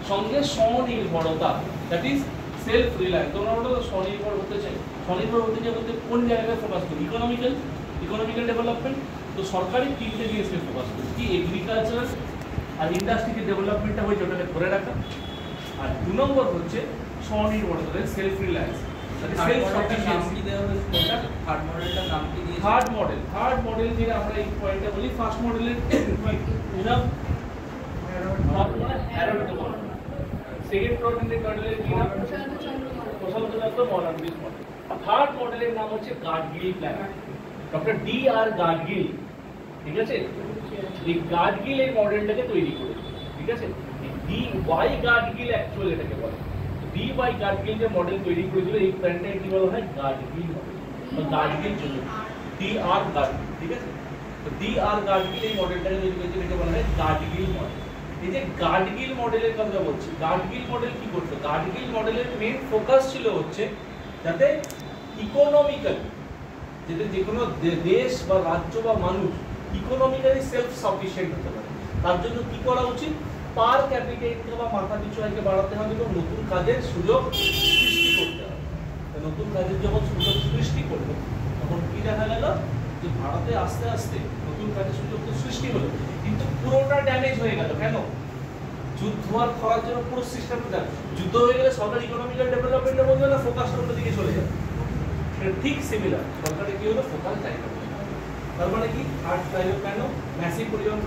সঙ্গে স্বনির্ভরতা, that is self reliance. তোমরা বলো স্বনির্ভর হতে চাই, স্বনির্ভর হতে চাই বলতে কোন জায়গায় ফোকাস করি? Economical development. তো সরকারি তিনটে জিনিসকে ফোকাস করি, কি এগ্রিকালচারাল আর ইন্ডাস্ট্রিকে ডেভেলপমেন্টটা হয়েছে ওটাকে ধরে রাখা, আর 2 নম্বর হচ্ছে স্বনির্ভরতা, সেলফ রিলায়েন্স। থার্ড মডেল যেটা আমরা এই পয়েন্টটা বলি, ফার্স্ট মডেলের সেকেন্ড মডেলের কি নাম? প্রশান্তচন্দ্র মডেল। থার্ড মডেলের নাম হচ্ছে Gadgil plan, doctor D.R. Gadgil. ঠিক আছে, এই গাডগিল এই মডেলটাকে তৈরি করেছে। ঠিক আছে, D.Y. গাডগিল অ্যাকচুয়ালি এটাকে বলে। D.Y. গাডগিল যে মডেল তৈরি করেছিল এই প্ল্যানটাকে কি বলা হয়? গাডগিল মডেল বা গাডগিল মডেল। D.R. গাডগিল। ঠিক আছে, তো D.R. গাডগিল এই মডেলটাকে তৈরি করেছে, এটাকে বলা হয় গাডগিল মডেল। এই যে গাডগিল মডেলের কথা বলছি, গাডগিল মডেল কি করতো? গাডগিল মডেলের মেইন ফোকাস ছিল হচ্ছে যাতে ইকোনমিক্যালি, যাতে যে কোনো দেশ বা রাজ্য বা মানুষ ইকোনমিক্যালি সেলফ সাফিসিয়েন্ট হতে পারে। তার জন্য কি করা উচিত? পার ক্যাপিটা ইনকাম বা মাথা পিছু আয়কে বাড়াতে হবে এবং নতুন কাজের সুযোগ সৃষ্টি করতে হবে। নতুন কাজের যখন সুযোগ সৃষ্টি করবে তখন কি দেখা গেল যে ভারতে আস্তে আস্তে নতুন কাজের সুযোগ তো সৃষ্টি হলো, কিন্তু পুরোটা ড্যামেজ হয়ে গেল। কেন? যুদ্ধ আর করার জন্য পুরো সিস্টেমটা, যুদ্ধ হয়ে গেলে সরকার ইকোনমিক্যাল ডেভেলপমেন্টের মধ্যে না ফোকাসটা অন্য দিকে চলে যাবে। এটা ঠিক সিমিলার, সরকারের কি হলো? ফোকাস জায়গা। তার মানে কি? থার্ড কেন ম্যাসিভ পরিমাণ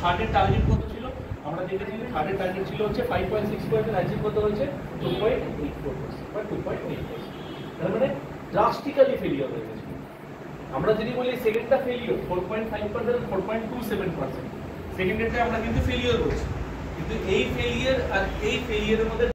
থার্ডের টার্গেট কত ছিল? আমরা দেখেছি থার্ডের টার্গেট ছিল হচ্ছে 5.6% অ্যাচিভ করতে হয়েছে 2.84% বা 2.8%। তার মানে ড্রাস্টিক্যালি ফেলিওর হয়ে গেছে। আমরা যদি বলি সেকেন্ডটা ফেলিওর 4.5% 4.27%, সেকেন্ডেরটা আমরা কিন্তু ফেলিওর বলছি, কিন্তু এই ফেলিওর আর এই ফেলিওরের মধ্যে